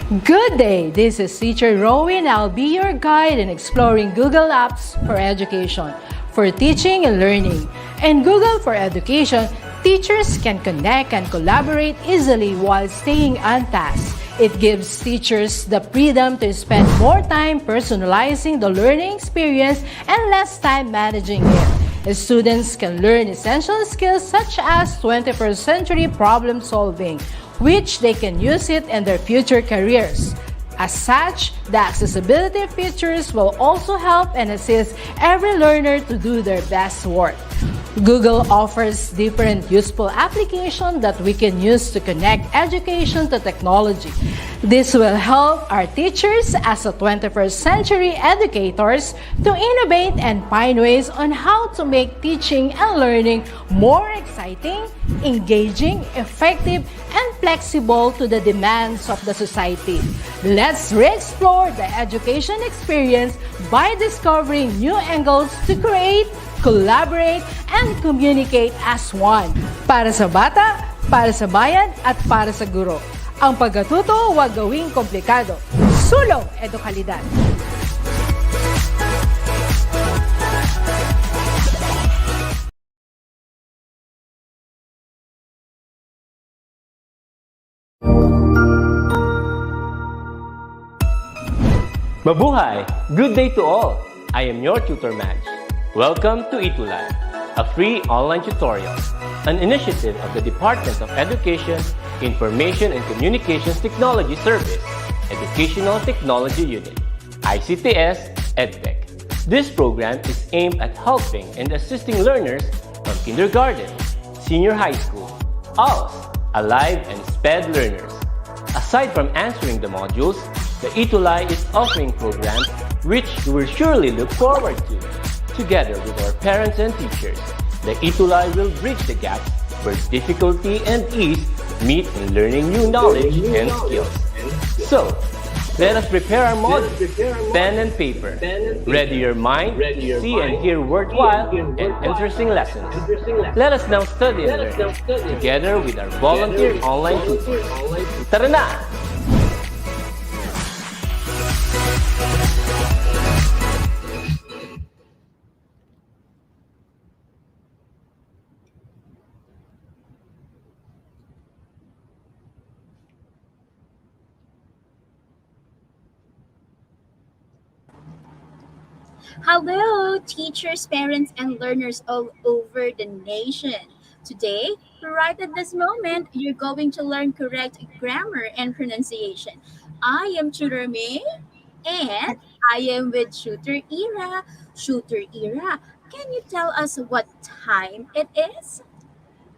Good day! This is Teacher Rowan. I'll be your guide in exploring Google Apps for education, for teaching and learning. In Google for Education, teachers can connect and collaborate easily while staying on task. It gives teachers the freedom to spend more time personalizing the learning experience and less time managing it. Students can learn essential skills such as 21st century problem solving, which they can use it in their future careers. As such, the accessibility features will also help and assist every learner to do their best work. Google offers different useful applications that we can use to connect education to technology. This will help our teachers as a 21st century educators to innovate and find ways on how to make teaching and learning more exciting, engaging, effective, and flexible to the demands of the society. Let's re-explore the education experience by discovering new angles to create, collaborate, and communicate as one. Para sa bata, para sa bayan, at para sa guro. Ang pagkatuto, huwag gawing komplikado. Sulong edukalidad. Mabuhay! Good day to all! I am your tutor Madge. Welcome to ETUlay, a free online tutorial, an initiative of the Department of Education, Information and Communications Technology Service, Educational Technology Unit, ICTS EdTech. This program is aimed at helping and assisting learners from kindergarten, senior high school, ALS, Alive, and SPED learners. Aside from answering the modules, the ETUlay is offering programs which you will surely look forward to. Together with our parents and teachers, the ETUlay will bridge the gap where difficulty and ease meet in learning new knowledge and skills. So, let us prepare our modules, pen and paper. Ready your mind to see and hear worthwhile and interesting lessons. Let us now study and learn together with our volunteer online tutors. Tara na! Hello, teachers, parents, and learners all over the nation. Today, right at this moment, you're going to learn correct grammar and pronunciation. I am Tutor May, and I am with Shooter Ira. Shooter Ira, can you tell us what time it is?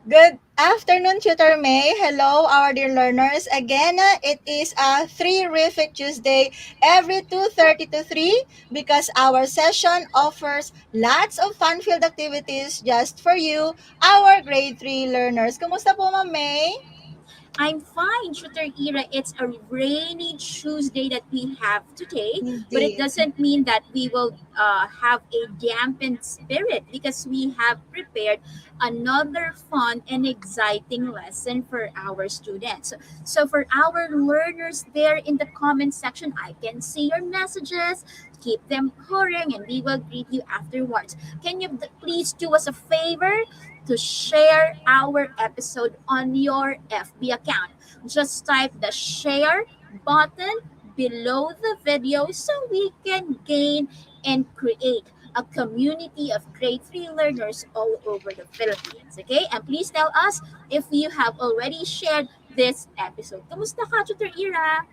Good afternoon, Tutor May. Hello, our dear learners. Again, it is a 3-rific Tuesday every 2:30 to 3 because our session offers lots of fun-filled activities just for you, our grade 3 learners. Kumusta po, Ma'am May? I'm fine, Shooter Ira. It's a rainy Tuesday that we have today, but it Indeed. doesn't mean that we will have a dampened spirit because we have prepared another fun and exciting lesson for our students. So for our learners there in the comment section, I can see your messages. Keep them pouring and we will greet you afterwards. Can you please do us a favor to share our episode on your FB account? Just type the share button below the video so we can gain and create a community of grade 3 learners all over the Philippines. Okay? And please tell us if you have already shared this episode. Kamusta ka, Tutor Ira?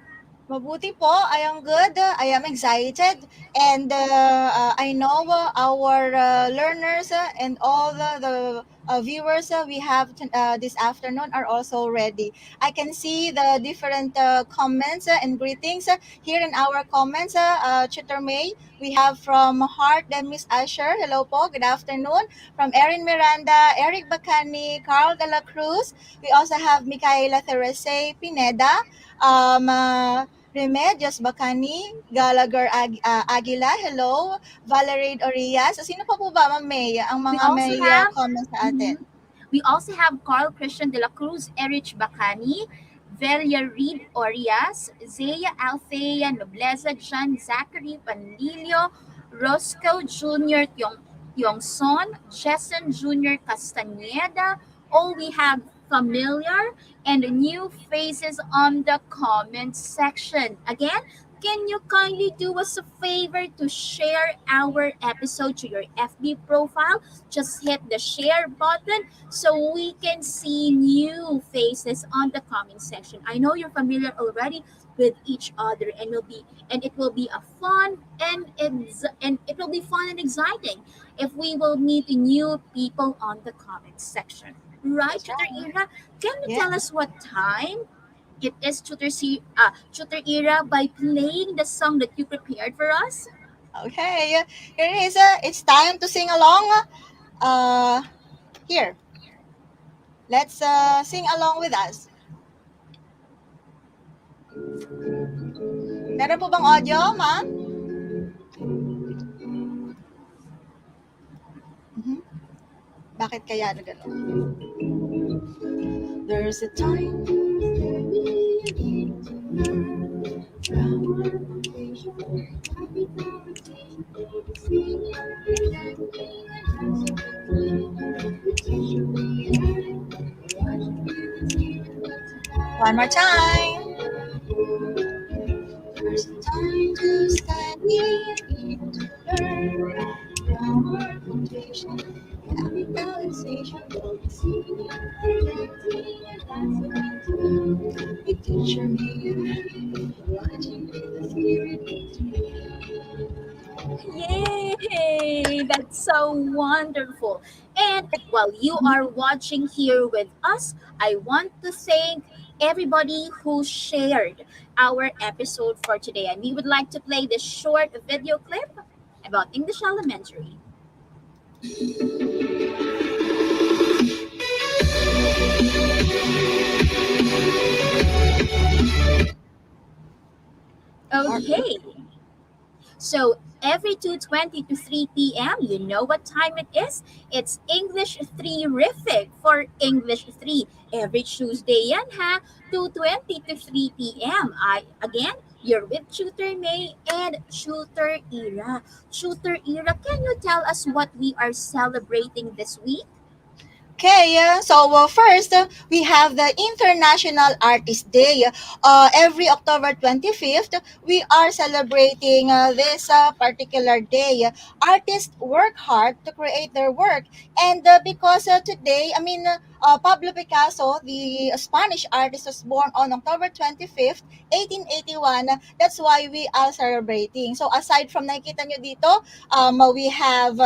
Mabuti po. I am good. I am excited. And I know our learners and all the viewers we have this afternoon are also ready. I can see the different comments and greetings here in our comments. Tutor May, we have from Heart and Miss Asher. Hello po. Good afternoon. From Erin Miranda, Eric Bacani, Carl de la Cruz. We also have Micaela Terese Pineda. Remedios Bacani, Gallagher Aguila, hello, Valerie Orias. So, sino pa po ba, Ma'am May, ang mga may comments sa atin? We also have Carl Christian de la Cruz, Erich Bacani, Velia Reed Orias, Zaya Althea, Nobleza John, Zachary Panlilio, Roscoe Jr. Yongson, Jason Jr. Castaneda. All we have familiar and new faces on the comment section. Again, can you kindly do us a favor to share our episode to your FB profile? Just hit the share button so we can see new faces on the comment section. I know you're familiar already with each other, and it will be a fun and it will be fun and exciting if we will meet new people on the comment section. Right, That's Tutor right. Ira? Can you Yeah. tell us what time it is, Tutor Ira, by playing the song that you prepared for us? Okay. Here it is. It's time to sing along. Uh, Here. Let's sing along with us. Meron po bang audio, ma'am? Mhm. Bakit kaya na gano'n? There's a time we need to learn from our foundation. Capital rotation, senior exactly and one more time. There's a time to study and to learn from our foundation. Capitalization, senior exactly and a teacher me watching with the spirit. Yay! That's so wonderful. And while you are watching here with us, I want to thank everybody who shared our episode for today. And we would like to play this short video clip about English Elementary. Okay, so every 2:20 to 3 p.m., you know what time it is? It's English 3 Rific for English 3. Every Tuesday yan ha, 2:20 to 3 p.m. You're with Tutor May and Tutor Ira. Tutor Ira, can you tell us what we are celebrating this week? Okay, first, we have the International Artist Day. Every October 25th, we are celebrating this particular day. Artists work hard to create their work. And because today, Pablo Picasso, the Spanish artist, was born on October 25th, 1881. That's why we are celebrating. So aside from nakita nyo dito, we have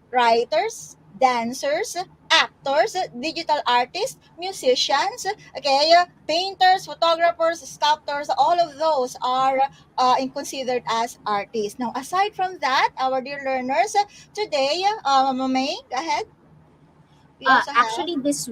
writers, dancers, actors, digital artists, musicians, okay, painters, photographers, sculptors, all of those are considered as artists. Now, aside from that, our dear learners, today, May, go ahead. We also have. Actually, Mhm. this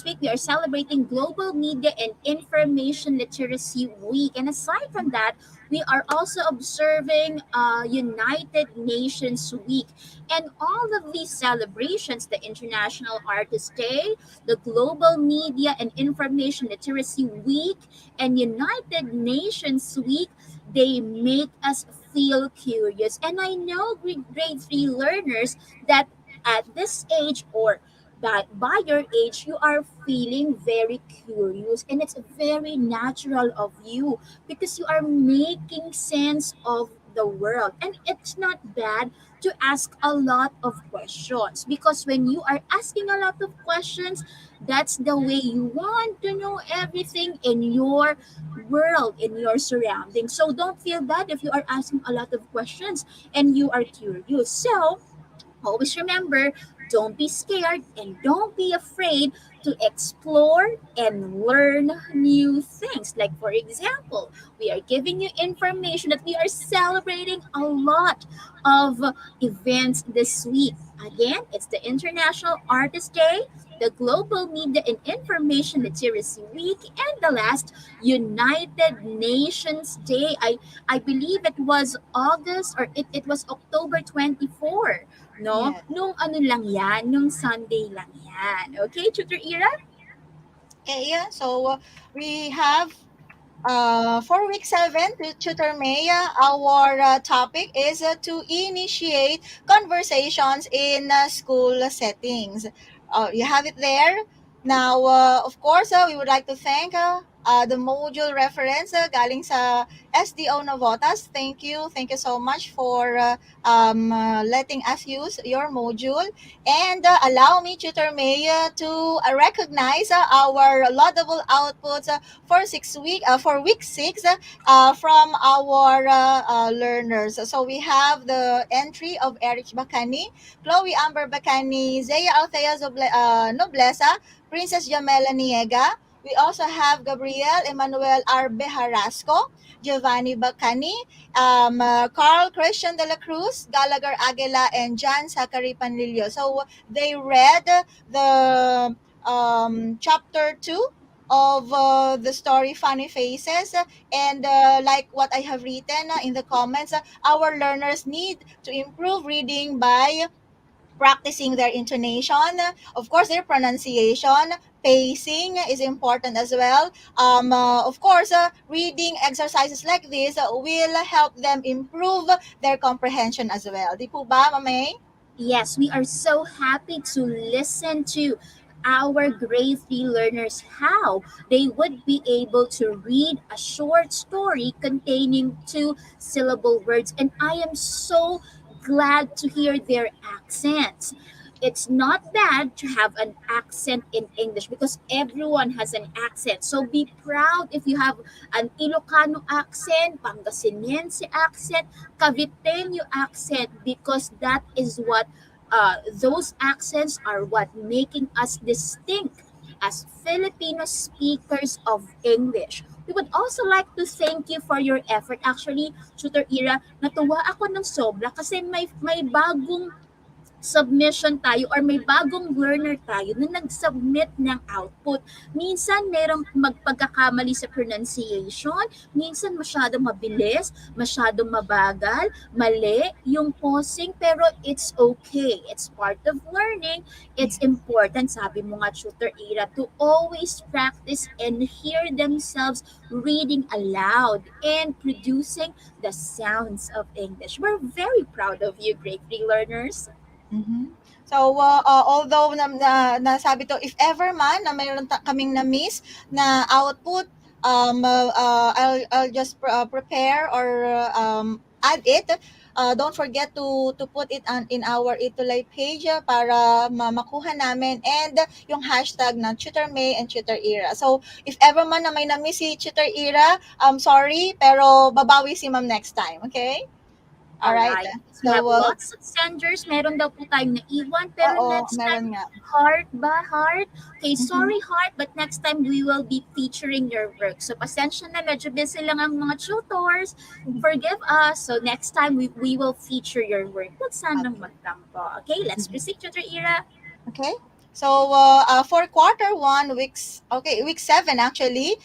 week we are celebrating Global Media and Information Literacy Week. And aside from that, we are also observing United Nations Week. And all of these celebrations, the International Artist Day, the Global Media and Information Literacy Week, and United Nations Week, they make us feel curious. And I know grade 3 learners that at this age, or that by your age, you are feeling very curious, and it's very natural of you because you are making sense of the world. And it's not bad to ask a lot of questions, because when you are asking a lot of questions, that's the way you want to know everything in your world, in your surroundings. So don't feel bad if you are asking a lot of questions and you are curious. So always remember, don't be scared and don't be afraid to explore and learn new things. Like, for example, we are giving you information that we are celebrating a lot of events this week. Again, it's the International Artist Day, the Global Media and Information Literacy Week, and the last, United Nations Day. I believe it was August, or it was October 24. No? Yes. Nung ano lang yan, nung Sunday lang yan. Okay, Tutor Ira? Okay, so we have for week 7, Tutor Maya, our topic is to initiate conversations in school settings. You have it there. Now, of course, we would like to thank the module reference galing sa SDO Novotas. Thank you. Thank you so much for letting us use your module. And allow me, Tutor Maya, to recognize our laudable outputs for week 6 from our learners. So we have the entry of Eric Bacani, Chloe Amber Bacani, Zaya Althea Noblesa, Princess Jamela Niega. We also have Gabriel Emmanuel R. Bejarasco, Giovanni Bacani, Carl Christian de la Cruz, Gallagher Aguila, and John Zachary Panlilio. So they read the chapter 2 of the story Funny Faces. And like what I have written in the comments, our learners need to improve reading by practicing their intonation, of course, their pronunciation. Pacing is important as well. Of course, reading exercises like this will help them improve their comprehension as well. Di po ba, Mamay? Yes, we are so happy to listen to our grade 3 learners how they would be able to read a short story containing two syllable words. And I am so glad to hear their accents. It's not bad to have an accent in English because everyone has an accent. So be proud if you have an Ilocano accent, Pangasinense accent, Caviteño accent, because that is what those accents are what making us distinct as Filipino speakers of English. We would also like to thank you for your effort. Actually, Tutor Ira, natuwa ako ng sobra kasi may bagong submission tayo or may bagong learner tayo na nag-submit ng output. Minsan merong magpagkakamali sa pronunciation, minsan masyadong mabilis, masyadong mabagal, mali yung pausing, pero it's okay. It's part of learning. It's important, sabi mo nga, Tutor Ira, to always practice and hear themselves reading aloud and producing the sounds of English. We're very proud of you, grade 3 learners. Mhm. So, although nasabi to, if ever man na mayroon kaming na-miss na output, I'll just prepare or add it. Don't forget to put it in our ETUlay page para makuha namin, and yung hashtag na Tutor May and Tutor Ira. So, if ever man na may na-miss si Tutor Ira, sorry, pero babawi si ma'am next time, okay? All right. Alright. We have So, lots of senders. Meron daw po tayong naiwan. Pero oo, next meron time, nga. heart ba? Heart? Okay, Mhm. sorry heart, but next time we will be featuring your work. So, pasensya na. Medyo busy lang ang mga tutors. Forgive us. So, next time we will feature your work. Huwag sanang Okay. magtampo. Okay, let's proceed, Tutor Ira. Okay. So for quarter one, week 7 actually,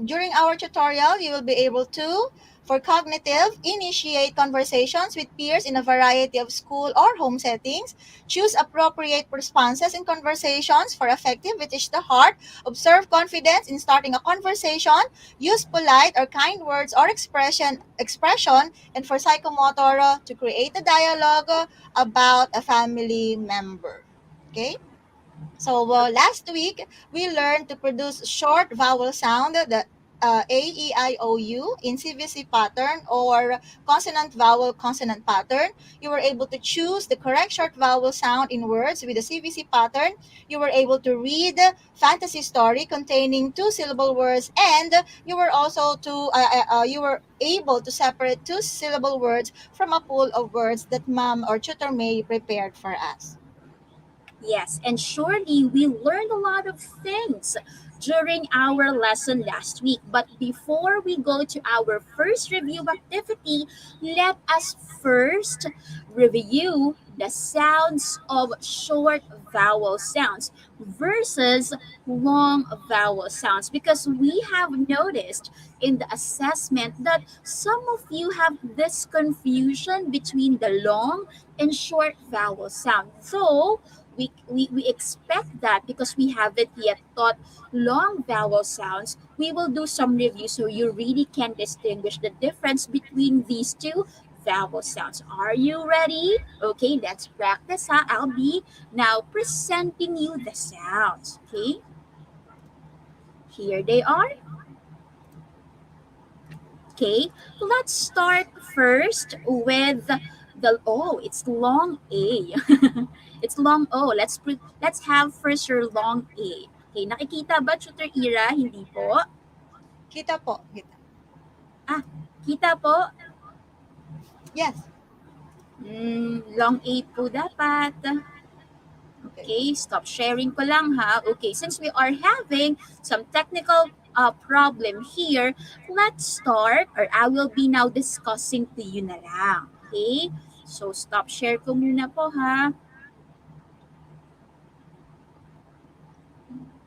during our tutorial, you will be able to, for cognitive, initiate conversations with peers in a variety of school or home settings, choose appropriate responses in conversations for effective, which is the heart, observe confidence in starting a conversation, use polite or kind words or expression, and for psychomotor, to create a dialogue about a family member. Okay. So last week we learned to produce short vowel sound, the A, E, I, O, U in CVC pattern or consonant vowel consonant pattern. You were able to choose the correct short vowel sound in words with the CVC pattern. You were able to read fantasy story containing two syllable words, and you were able to separate two syllable words from a pool of words that mom or tutor May prepared for us. Yes, and surely we learned a lot of things during our lesson last week. But before we go to our first review activity, let us first review the sounds of short vowel sounds versus long vowel sounds, because we have noticed in the assessment that some of you have this confusion between the long and short vowel sound. So we expect that because we haven't yet taught long vowel sounds, we will do some review so you really can distinguish the difference between these two vowel sounds. Are you ready? Okay, let's practice. I'll be now presenting you the sounds. Okay, here they are. Okay, let's start first with the oh, it's long A. It's long O. Let's have first your long A. Okay, nakikita ba Tutor Ira? Hindi po. Kita po. Kita. Ah, kita po. Yes. Long A po dapat. Okay. Okay, stop sharing ko lang ha. Okay, since we are having some technical problem here, let's start, or I will be now discussing to you na lang. Okay? So, stop share ko muna po ha.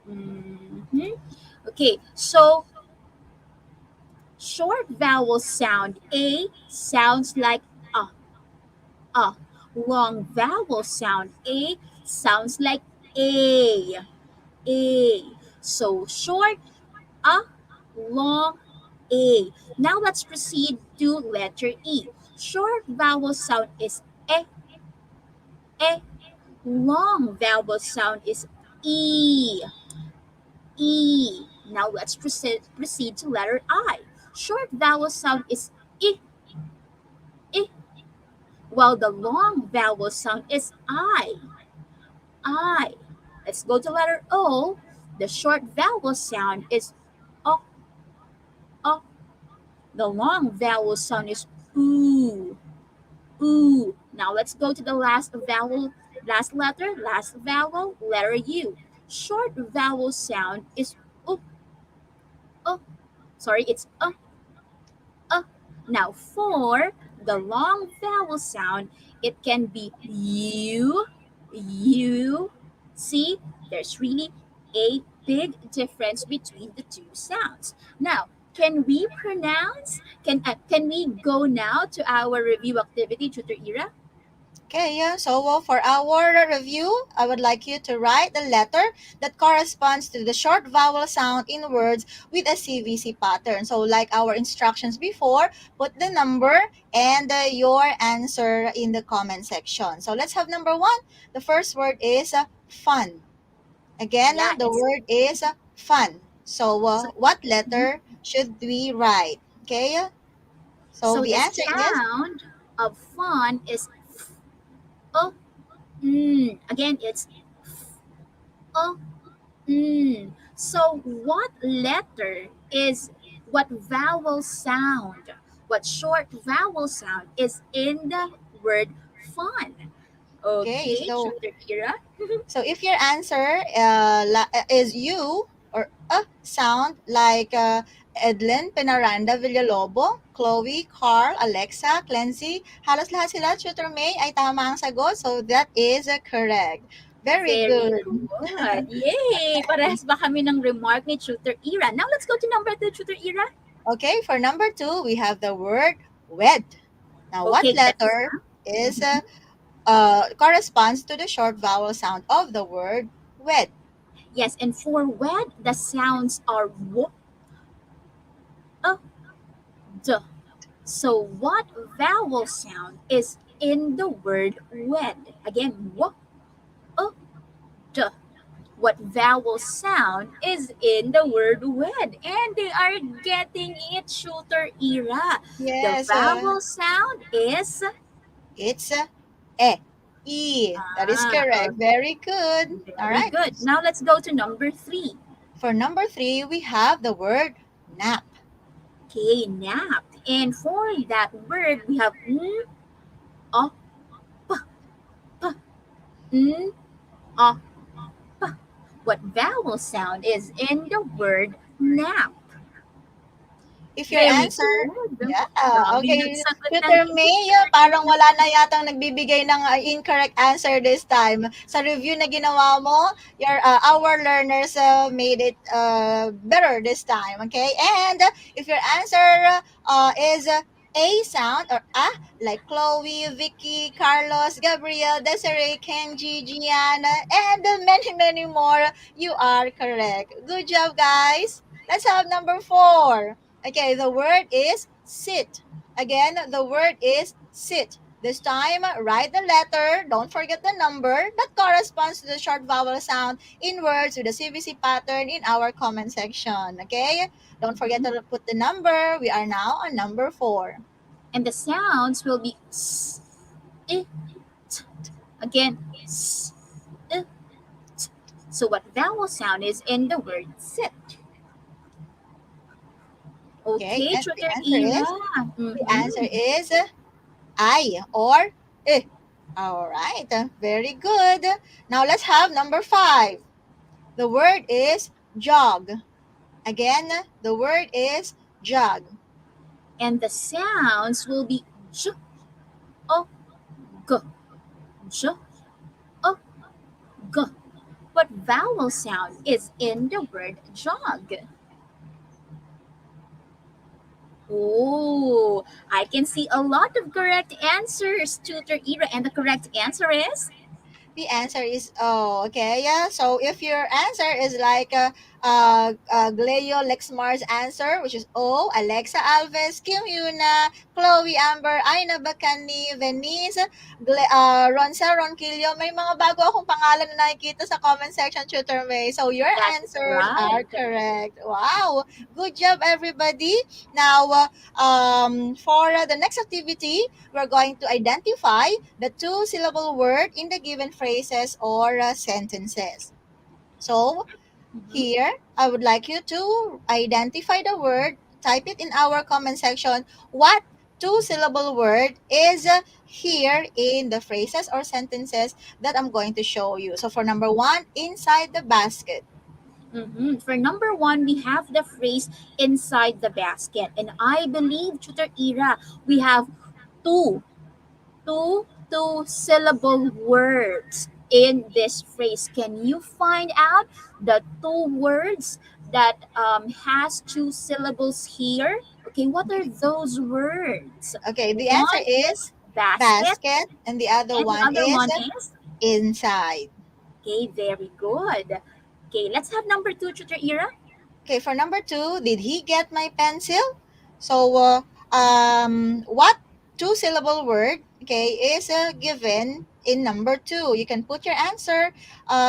Mhm. Okay, so short vowel sound A sounds like a. Long vowel sound A sounds like A. A. So short a, long A. Now let's proceed to letter E. Short vowel sound is e. Long vowel sound is E. E. Now let's proceed to letter I. Short vowel sound is I, while the long vowel sound is I. Let's go to letter O. The short vowel sound is O, O. The long vowel sound is oo, oo. Now let's go to the last vowel, last vowel, letter U. Short vowel sound is U, U. Sorry, it's uh. Now for the long vowel sound, it can be you. See, there's really a big difference between the two sounds. Now, can we pronounce? Can we go now to our review activity, Tutor Ira? Okay, yeah. So for our review, I would like you to write the letter that corresponds to the short vowel sound in words with a CVC pattern. So like our instructions before, put the number and your answer in the comment section. So let's have number one. The first word is fun. Again, Yeah, the it's word is fun. So so. what Mhm. letter should we write? Okay, so So the the answer is sound of fun is f. Again, it's f. So what letter is what vowel sound? What short vowel sound is in the word fun? okay. Okay, Tutor Ira. So if your answer is you or sound like Edlin, Penaranda, Villalobo, Chloe, Carl, Alexa, Clancy, halos lahat sila, Tutor May, ay tama ang sagot. So that is correct. Very Very good. good. Yay! Parehas ba kami ng remark ni Tutor Ira? Now let's go to number 2, Tutor Ira. Okay, for number two, we have the word wed. Now, what Okay, get this. letter is corresponds to the short vowel sound of the word wed? Yes, and for wed, the sounds are w, d. So what vowel sound is in the word wed? Again, w, d. What vowel sound is in the word wed? And they are getting it, Shooter Ira. The Yes, vowel sound is it's e. E. That is uh, correct. Very good. All very right. good. Now let's go to number 3. For number three, we have the word nap. Okay, nap. And for that word, we have o, p, n, o, p. What vowel sound is in the word nap? If your Very answer, good. yeah, Dami okay. nagsagot ng Tutor May, hindi. parang wala na yatang nagbibigay ng incorrect answer this time. Sa review na ginawa mo, our learners made it better this time, okay? And if your answer is a sound or like Chloe, Vicky, Carlos, Gabriel, Desiree, Kenji, Gianna, and many, many more, you are correct. Good job, guys. Let's have number 4. Okay, the word is sit. Again, the word is sit. This time, write the letter, don't forget the number that corresponds to the short vowel sound in words with the CVC pattern in our comment section. Okay? Don't forget Mhm. to put the number. We are now on number 4. And the sounds will be s, I, t. Again, s, I, t. So what vowel sound is in the word sit? Okay, Okay, and Tutor Ira. the answer Mm-hmm. is I or I. All right, very good. Now let's have number 5. The word is jog. Again, the word is jog. And the sounds will be j, o, g, j, o, g. What vowel sound is in the word jog? Oh, I can see a lot of correct answers, Tutor Ira. And the correct answer is The answer is O. Okay, yeah. So if your answer is like Gleo Lexmar's answer, which is O, Alexa Alves, Kim Yuna, Chloe Amber, Aina Bacani, Venice, Ronsa Ronquillo, may mga bago akong pangalan na nakikita sa comment section, Tutor May. So your that's answers are right. correct. Wow. Good job, everybody. Now, for the next activity, we're going to identify the two-syllable word in the given phrases or sentences. So, Mhm. here, I would like you to identify the word, type it in our comment section. What two-syllable word is here in the phrases or sentences that I'm going to show you? So, for number 1, inside the basket. For number one, we have the phrase inside the basket. And I believe, Tutor Ira, we have two, two syllable words in this phrase. Can you find out the two words that has two syllables here? Okay, what are those words? Okay, the answer One is is basket, basket, and the other and the one other is one is inside. okay, very good. Okay, let's have number two, Tutor Ira. Okay, for number 2, did he get my pencil? So, what two-syllable word, okay, is given in number 2? You can put your answer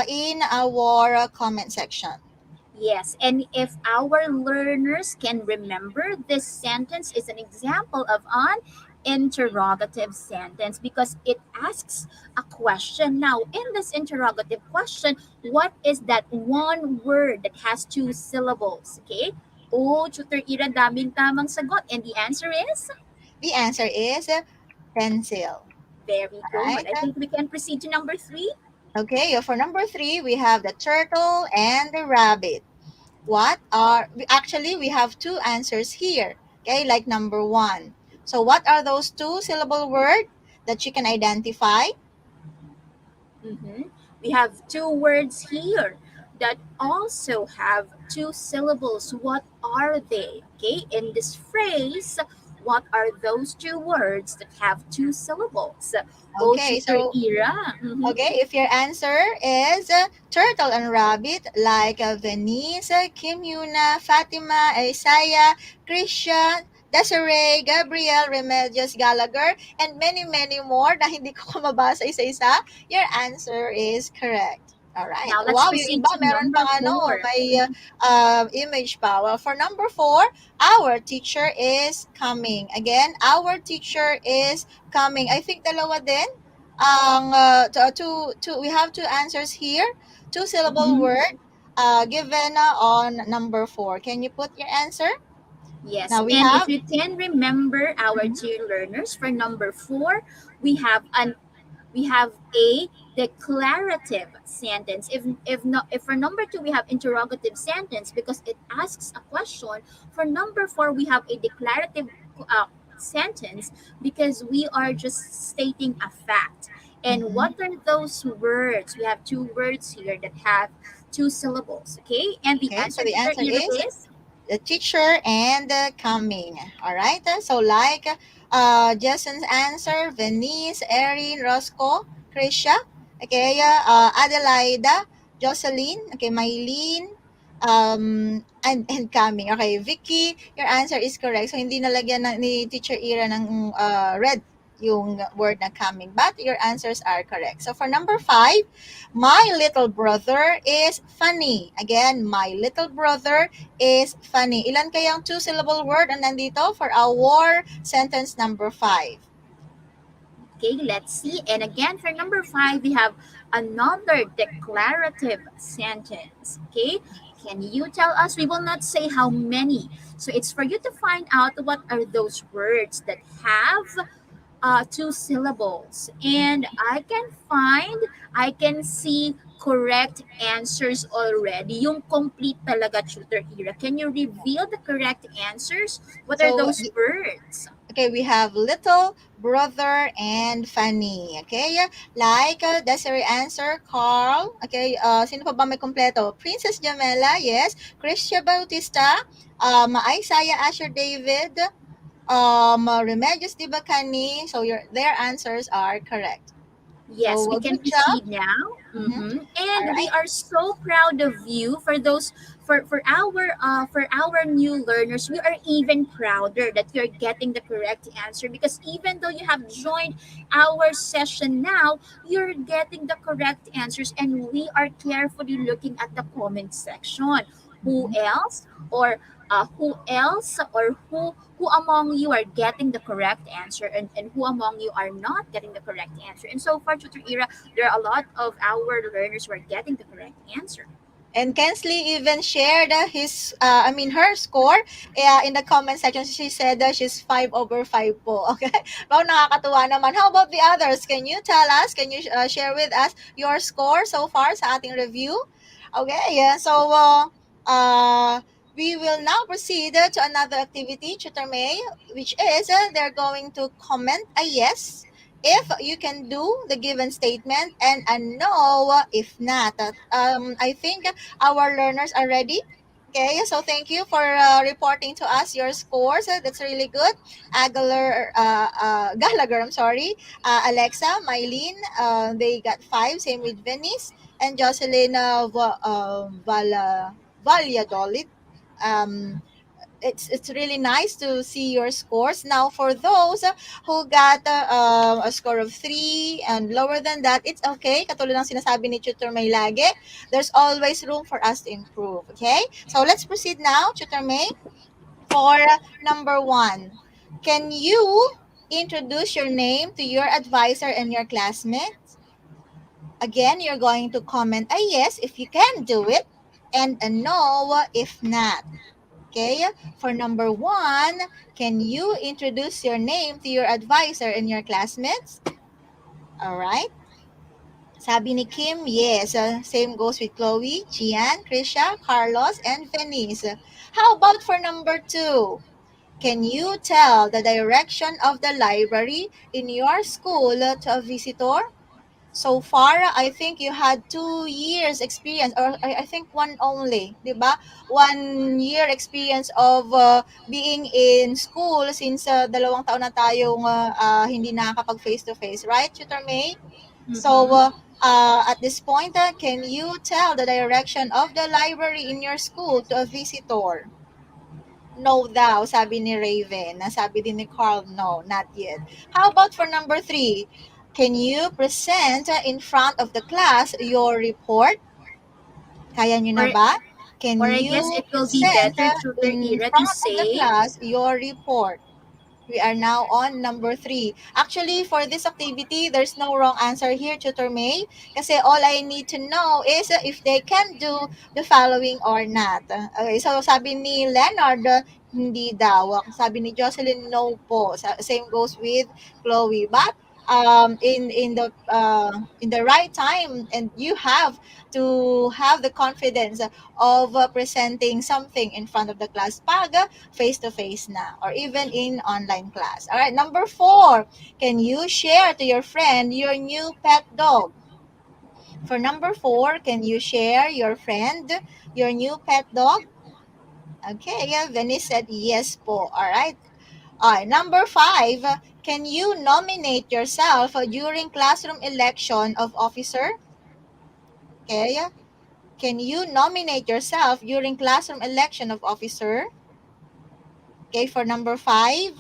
in our comment section. Yes, and if our learners can remember, this sentence is an example of an interrogative sentence because it asks a question. Now, in this interrogative question, what is that one word that has two syllables? Okay? Oh, Tutor Ira, daming tamang sagot. And the answer is The answer is pencil. very All good. right. I think we can proceed to number three. Okay, for number 3, we have the turtle and the rabbit. Actually, we have two answers here. Okay, like number 1. So, what are those two-syllable word that you can identify? Mhm. We have two words here that also have two syllables. What are they? Okay, in this phrase, what are those two words that have two syllables? Oh, Okay, Tutor so Ira. okay, if your answer is turtle and rabbit, like Venice, Kim Yuna, Fatima, Isaiah, Christian, Desiree, Gabriel, Remedios Gallagher, and many, many more na hindi ko mabasa isa-isa, your answer is correct. Alright. Now let's Wow, yung proceed iba to meron number pang four. may image pa. Well, for number 4, our teacher is coming. Again, our teacher is coming. I think dalawa din ang we have two answers here, two syllable Mhm. word given on number 4. Can you put your answer? Yes, Now we and if have you can remember our Mhm. dear learners, for number four, we have an We have a declarative sentence. If for number two we have interrogative sentence because it asks a question. For number four we have a declarative sentence because we are just stating a fact. And Mm-hmm. what are those words? We have two words here that have two syllables. Okay, and the Okay, so answer the to your answer era is is the teacher and the coming. All right. So like Jason's answer, Venice, Erin, Roscoe, Krisha, okay, Adelaida, Jocelyn, okay, Mylene, and coming. Okay, Vicky, your answer is correct. So hindi nalagyan ni Teacher Ira ng red yung word na coming, but your answers are correct. So for number 5, my little brother is funny. Again, my little brother is funny. Ilan kayang two-syllable word ang nandito for our sentence number 5? okay. Let's see. And again, for number five, we have another declarative sentence. Okay, can you tell us? We will not say how many. So it's for you to find out what are those words that have two syllables. And I can see correct answers already. Yung complete talaga, Tutor Ira. Can you reveal the correct answers? What are So, those words? okay, we have little, brother, and funny. Okay, like Desiree answer, Carl. Okay, sino pa ba may kompleto? Princess Jamela, yes. Christia Bautista, Isaiah Asher David, Remedios Dibacani. So their answers are correct. So Yes, we can good job. proceed now. Mm-hmm. All And we right. are so proud of you for those for our new learners. We are even prouder that you're getting the correct answer because even though you have joined our session now, you're getting the correct answers and we are carefully looking at the comment section. Who Mm-hmm. else who among you are getting the correct answer and who among you are not getting the correct answer. And so far, Tutor Ira, there are a lot of our learners who are getting the correct answer. And Kensley even shared her score in the comment section. She said that she's 5/5 po. Okay? Wow, nakakatuwa naman. How about the others? Can you tell us? Can you share with us your score so far sa ating review? Okay, yeah. So, we will now proceed to another activity, Tutor May, which is they're going to comment a yes if you can do the given statement and a no if not. I think our learners are ready. Okay, so thank you for reporting to us your scores. That's really good. Gallagher, I'm sorry. Alexa, Mylene, they got 5. Same with Venice and Jocelyn Valladolid. Um, it's really nice to see your scores. Now, for those who got a score of 3 and lower than that, it's okay. Katulad ng sinasabi ni Tutor May lagi, there's always room for us to improve. Okay? So, let's proceed now, Tutor May, for number 1. Can you introduce your name to your advisor and your classmates? Again, you're going to comment a yes if you can do it and a no if not. Okay, for number 1, can you introduce your name to your advisor and your classmates? All right. Sabi ni Kim, yes. Same goes with Chloe, Gian, Krisha, Carlos, and Venice. How about for number 2? Can you tell the direction of the library in your school to a visitor? So far, I think you had 2 years experience or I think one only, di ba? 1 year experience of being in school since 2 taon na tayong hindi nakakapag face to face, right, Tutor May? So, Mm-hmm. at this point, can you tell the direction of the library in your school to a visitor? No daw, sabi ni Raven. Sabi din ni Carl, no, not yet. How about for number 3? Can you present in front of the class your report? Kaya nyo na Or ba? Can or I you guess it will be present better, Tutor in Ira, to front of the say class your report? We are now on number 3. Actually, for this activity, there's no wrong answer here, Tutor May. Kasi all I need to know is if they can do the following or not. Okay, so sabi ni Leonard, hindi daw. Sabi ni Jocelyn, no po. Same goes with Chloe. But in the right time, and you have to have the confidence of presenting something in front of the class pag face to face na, or even in online class. All right, number 4, can you share to your friend your new pet dog? For number 4, can you share your friend your new pet dog? Okay, yeah, Venice said yes po. All right. Number 5, can you nominate yourself during classroom election of officer? Okay, yeah. Can you nominate yourself during classroom election of officer? Okay, for number 5.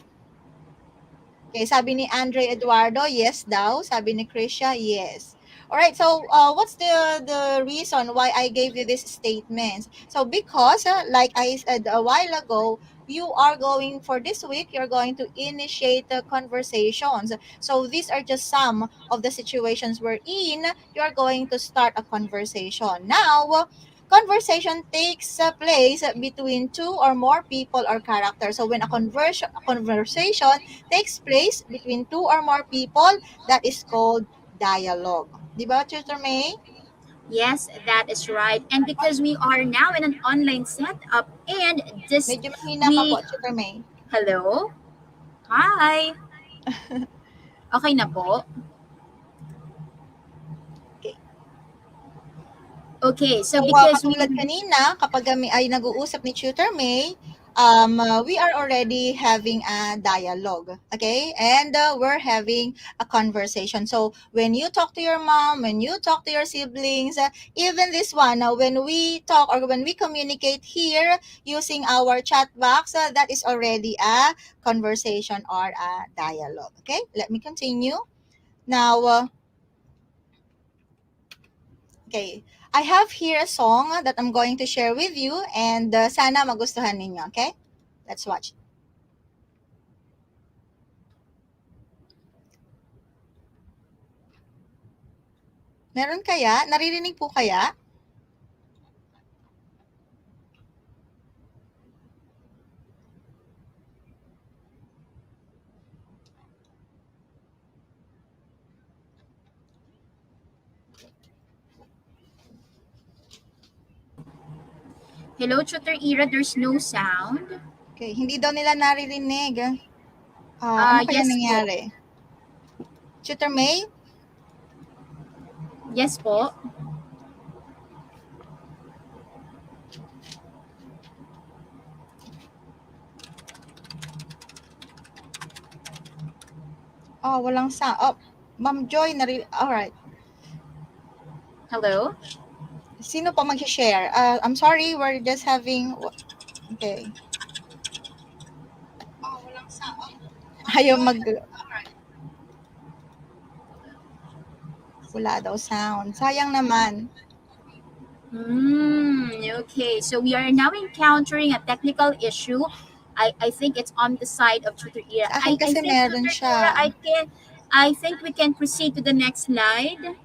Okay, sabi ni Andre Eduardo, yes daw. Sabi ni Krisha, yes. Alright, so what's the reason why I gave you these statements? So because, like I said a while ago, you are going for this week, you're going to initiate the conversations. So these are just some of the situations we're in. You're going to start a conversation. Now, conversation takes place between two or more people or characters. So when a conversation takes place between two or more people, that is called dialogue. Di ba, Tutor May? Yes, that is right. And because we are now in an online setup and this Medyo mahina ka po, we Tutor May. hello. Hi. Okay na po. Okay. Okay, So, so because we katulad kanina, kapag kami ay nag-uusap ni Tutor May, we are already having a dialogue, okay? And we're having a conversation. So, when you talk to your mom, when you talk to your siblings, even this one, when we talk or when we communicate here using our chat box, that is already a conversation or a dialogue, okay? Let me continue. Now, okay. I have here a song that I'm going to share with you, and sana magustuhan ninyo, okay? Let's watch. Meron kaya? Naririnig po kaya? hello Tutor Ira, there's no sound. Okay, hindi daw nila naririnig. Ano kaya Yes po. nangyari? Tutor May? Yes po. Oh, walang sound. Oh, Ma'am Joy, alright. Hello. Sino pa mag-share? I'm sorry, we're just having... Okay. Ayaw mag... Wala daw sound. Sayang naman. Okay, so we are now encountering a technical issue. I think it's on the side of Tutor Ira. Sa akin I kasi think meron Tutor siya. Ira, I think we can proceed to the next slide.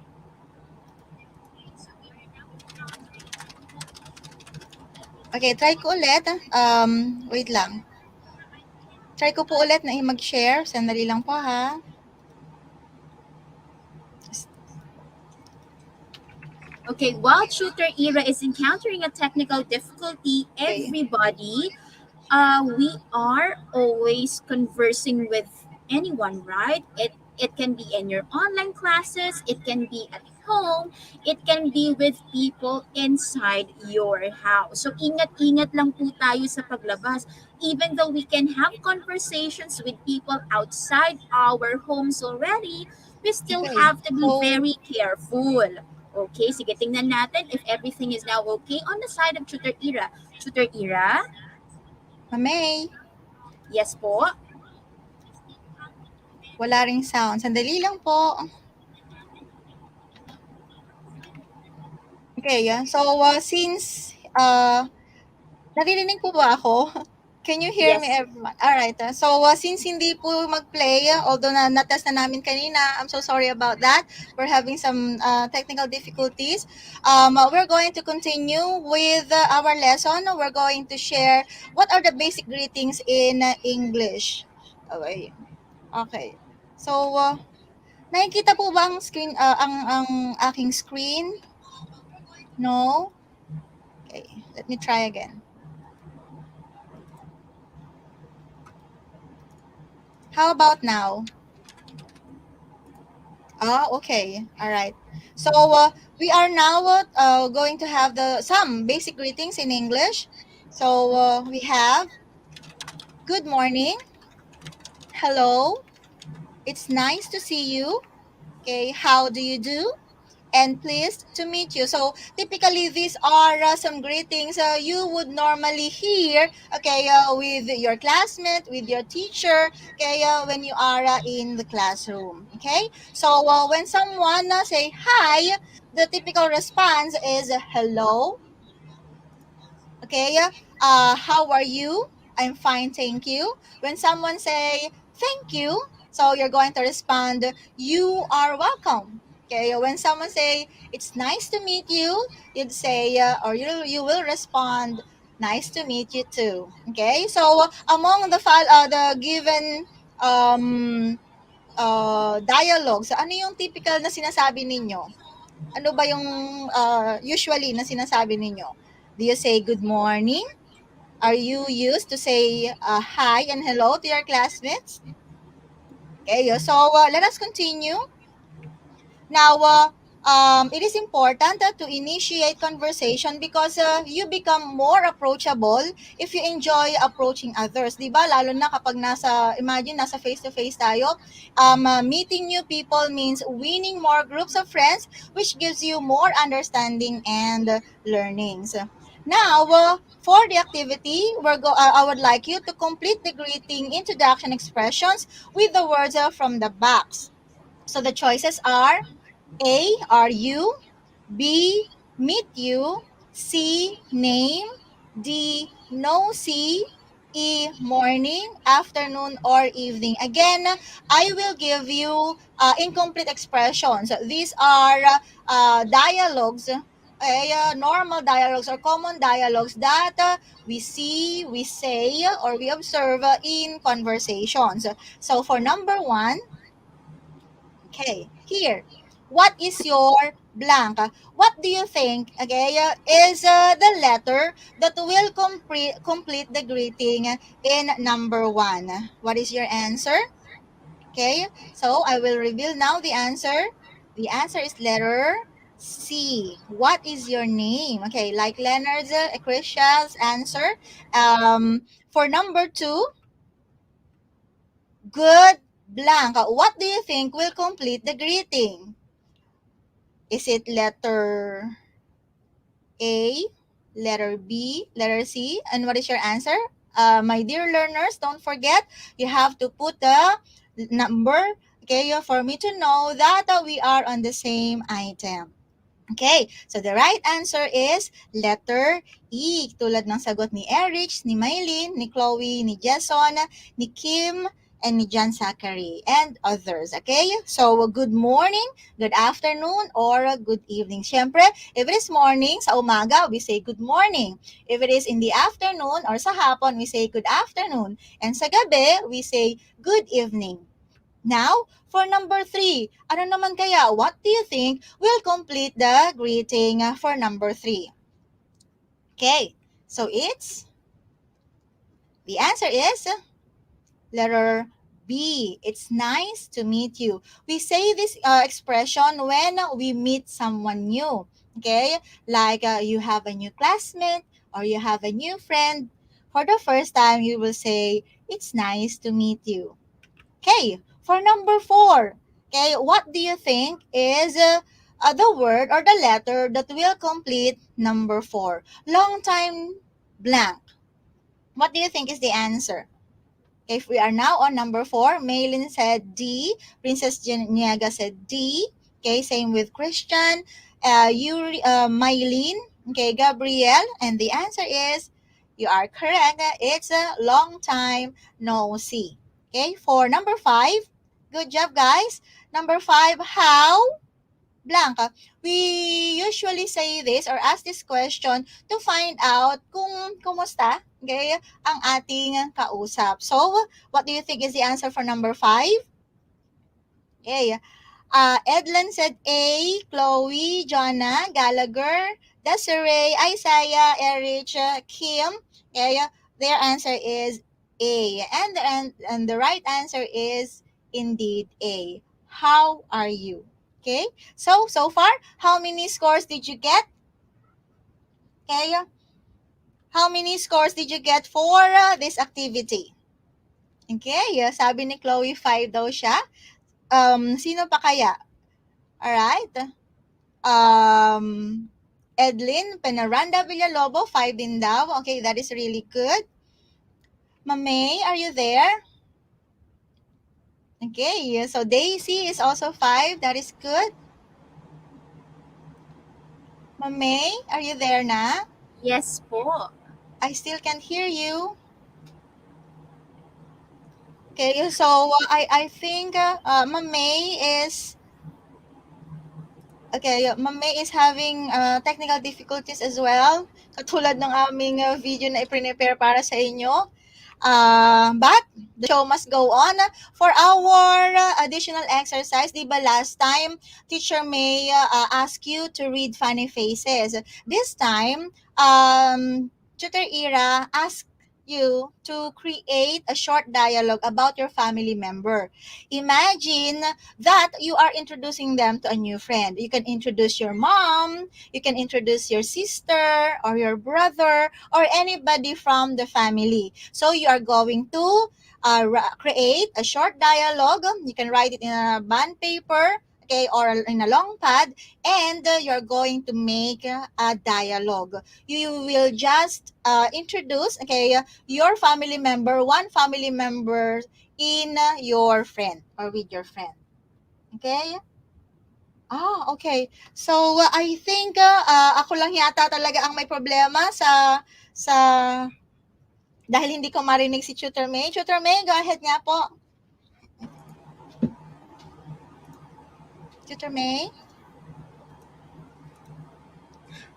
Okay, try ko ulit. Wait lang. Try ko po ulit na mag-share. Sandali lang po ha. Okay, while Tutor Ira is encountering a technical difficulty, Okay. everybody, we are always conversing with anyone, right? It can be in your online classes, it can be at home, it can be with people inside your house. So ingat-ingat lang po tayo sa paglabas. Even though we can have conversations with people outside our homes already, we still Okay. have to be So, very careful. Okay, sige, tingnan natin if everything is now okay on the side of Tutor Ira. Tutor Ira? May, Yes po. wala ring sound. Sandali lang po. Okay, so since naririnig po ba ako? Can you hear me, Yes. everyone? Alright, so since hindi po mag-play, although na-test na namin kanina, I'm so sorry about that. We're having some technical difficulties. We're going to continue with our lesson. We're going to share what are the basic greetings in English. Okay. Okay. So, Nakikita po ba ang screen, ang aking screen? No? Okay, let me try again. How about now? Okay. All right. So we are now going to have some basic greetings in English. So we have good morning, hello, it's nice to see you. Okay, how do you do? And pleased to meet you. So typically these are some greetings you would normally hear, okay, with your classmate, with your teacher, okay, when you are in the classroom. Okay, so when someone say hi, the typical response is hello. Okay, how are you? I'm fine, thank you. When someone say thank you, so you're going to respond, you are welcome. Okay, when someone say it's nice to meet you, you'd say, or you will respond, nice to meet you too. Okay, so among the given um, dialogues, ano yung typical na sinasabi ninyo? Ano ba yung usually na sinasabi ninyo? Do you say good morning? Are you used to say hi and hello to your classmates? Okay, so let us continue. Now, it is important to initiate conversation because you become more approachable if you enjoy approaching others. Di ba? Lalo na kapag imagine, nasa face-to-face tayo, meeting new people means winning more groups of friends, which gives you more understanding and learnings. Now, for the activity, I would like you to complete the greeting introduction expressions with the words from the box. So the choices are A, are you? B, meet you. C, name. D, no see. E, morning, afternoon, or evening. Again, I will give you incomplete expressions. These are dialogues, normal dialogues or common dialogues that we see, we say, or we observe in conversations. So for number one, okay, here. What is your blank? What do you think, okay, is the letter that will complete the greeting in number one? What is your answer? Okay, so I will reveal now the answer. The answer is letter C. What is your name? Okay, like Leonard's, Christian's answer. For number two, good blank. What do you think will complete the greeting? Is it letter A, letter B, letter C? And what is your answer? My dear learners, don't forget, you have to put the number, okay, for me to know that we are on the same item. Okay, so the right answer is letter E. Tulad ng sagot ni Erich, ni Maylin, ni Chloe, ni Jason, ni Kim, and ni John Zachary, and others. Okay, so good morning, good afternoon, or good evening. Siyempre, if it is morning, sa umaga, we say good morning. If it is in the afternoon or sa hapon, we say good afternoon. And sa gabi, we say good evening. Now, for number three, ano naman kaya? What do you think will complete the greeting for number three? Okay, so the answer is letter B. It's nice to meet you. We say this expression when we meet someone new. Okay, like you have a new classmate or you have a new friend. For the first time, you will say, it's nice to meet you. Okay, for number four, okay, what do you think is the word or the letter that will complete number four? Long time blank. What do you think is the answer? If we are now on number four, Maylin said D, Princess Niaga said D. Okay, same with Christian, Maylin, okay, Gabrielle, and the answer is, you are correct. It's a long time no see. Okay, for number five, good job, guys. Number five, how? Blank. We usually say this or ask this question to find out kung kumusta, okay, ang ating kausap. So, what do you think is the answer for number five? Okay, Edlin said A, Chloe, Jonna, Gallagher, Desiree, Isaiah, Erich, Kim. Okay, their answer is A. And the right answer is indeed A. How are you? Okay, so far, how many scores did you get? Okay, how many scores did you get for this activity? Okay, sabi ni Chloe 5 daw siya. Sino pa kaya? Alright. Um, Edlin Penaranda Villalobo, 5 din daw. Okay, that is really good. Mamay, are you there? Okay, so Daisy is also 5. That is good. Mamay, are you there na? Yes po. I still can't hear you. Okay, so I think Mamay is Mamay is having technical difficulties as well. Katulad ng aming video na i-prepare para sa inyo. But the show must go on. For our additional exercise, di ba last time, Teacher May ask you to read funny faces. This time, Tutor Ira asked you to create a short dialogue about your family member. Imagine that you are introducing them to a new friend. You can introduce your mom, you can introduce your sister or your brother or anybody from the family. So you are going to create a short dialogue. You can write it in a bond paper, okay, or in a long pad, and you're going to make a dialogue. You will just introduce, okay, your family member, one family member in your friend or with your friend. Okay? Okay. So I think ako lang yata talaga ang may problema sa dahil hindi ko marinig si Tutor May. Tutor May, go ahead nga po. Tutor May?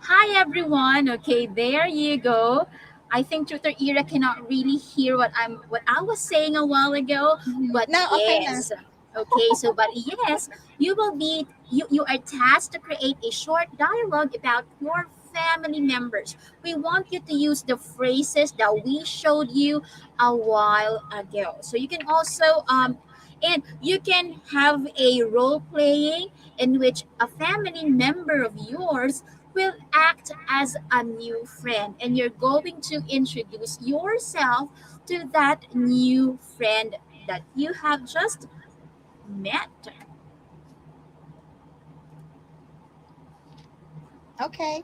Hi everyone. Okay, there you go. I think Tutor Ira cannot really hear what I was saying a while ago, but No, okay na. yes. Okay, so but yes, you are tasked to create a short dialogue about your family members. We want you to use the phrases that we showed you a while ago. So you can also and you can have a role playing in which a family member of yours will act as a new friend, and you're going to introduce yourself to that new friend that you have just met. Okay.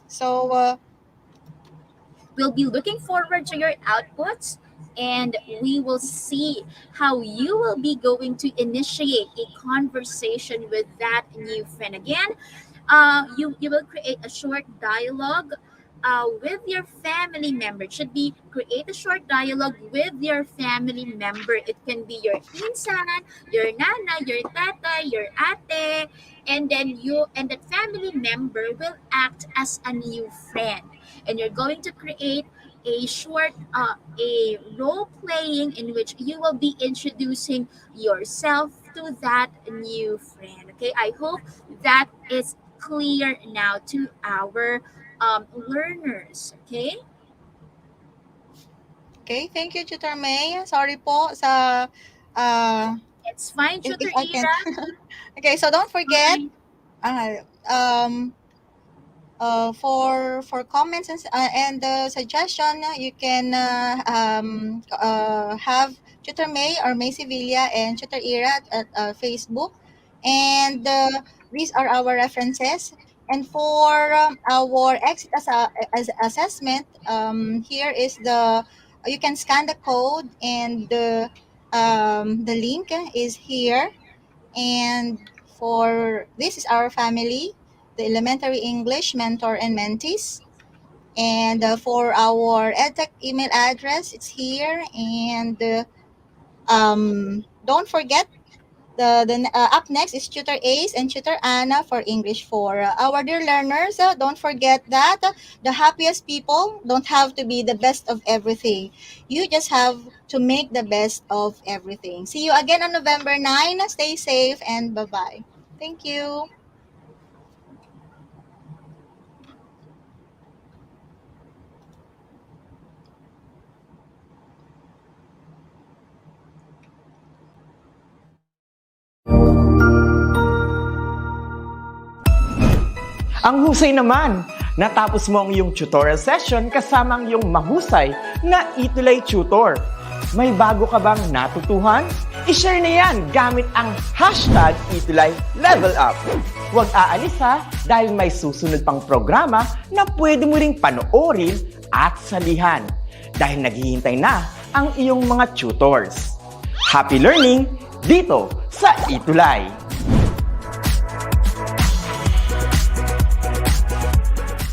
So, We'll be looking forward to your outputs, and we will see how you will be going to initiate a conversation with that new friend. Again, you will create a short dialogue with your family member. It should be create a short dialogue with your family member. It can be your insan, your nana, your tata, your ate, and then you and that family member will act as a new friend. And you're going to create a short a role playing in which you will be introducing yourself to that new friend. Okay, I hope that is clear now to our learners. Okay. okay, thank you, Tutor May. Sorry po sa It's fine, if Tutor I can't. Ira. Okay, so don't forget Fine. um for comments and suggestion, you can have Tutor May or May Sevilla and Tutor Ira at Facebook, and these are our references. And for our exit as assessment, here is you can scan the code, and the link is here. And for this is our family, the elementary English mentor and mentees. And for our edtech email address, it's here. And don't forget Up next is Tutor Ace and Tutor Anna for English 4. Our dear learners, don't forget that the happiest people don't have to be the best of everything. You just have to make the best of everything. See you again on November 9. Stay safe and bye-bye. Thank you. Ang husay naman! Natapos mo ang iyong tutorial session kasama ang iyong mahusay na ETUlay tutor. May bago ka bang natutuhan? I-share na yan gamit ang hashtag ETUlay Level Up. Huwag aalis ha, dahil may susunod pang programa na pwede mo ring panoorin at salihan. Dahil naghihintay na ang iyong mga tutors. Happy learning dito sa ETUlay!